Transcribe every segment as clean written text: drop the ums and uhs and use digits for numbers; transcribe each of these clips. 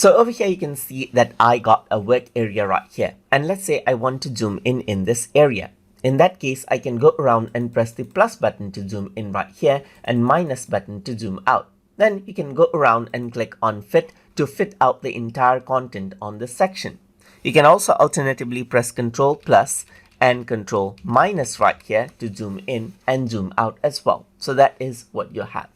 So over here you can see that I got a work area right here, and let's say I want to zoom in this area. In that case, I can go around and press the plus button to zoom in right here and minus button to zoom out. Then you can go around and click on fit to fit out the entire content on this section. You can also alternatively press Ctrl plus and Ctrl minus right here to zoom in and zoom out as well. So that is what you have.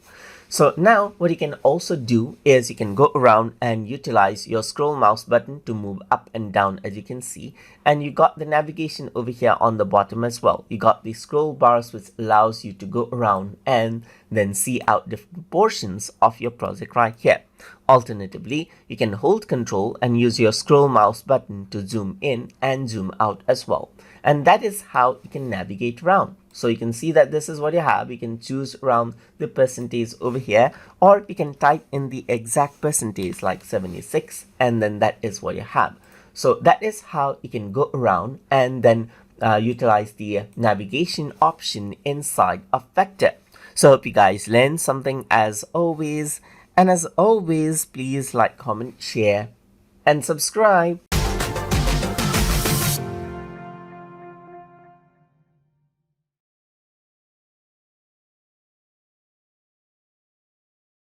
So now what you can also do is you can go around and utilize your scroll mouse button to move up and down, as you can see, and you got the navigation over here on the bottom as well. You got the scroll bars, which allows you to go around and then see out different portions of your project right here. Alternatively, you can hold Control and use your scroll mouse button to zoom in and zoom out as well. And that is how you can navigate around. So you can see that this is what you have. You can choose around the percentage over here, or you can type in the exact percentage like 76, and then that is what you have. So that is how you can go around and then utilize the navigation option inside of Vectr. So I hope you guys learned something as always. And as always, please like, comment, share, and subscribe.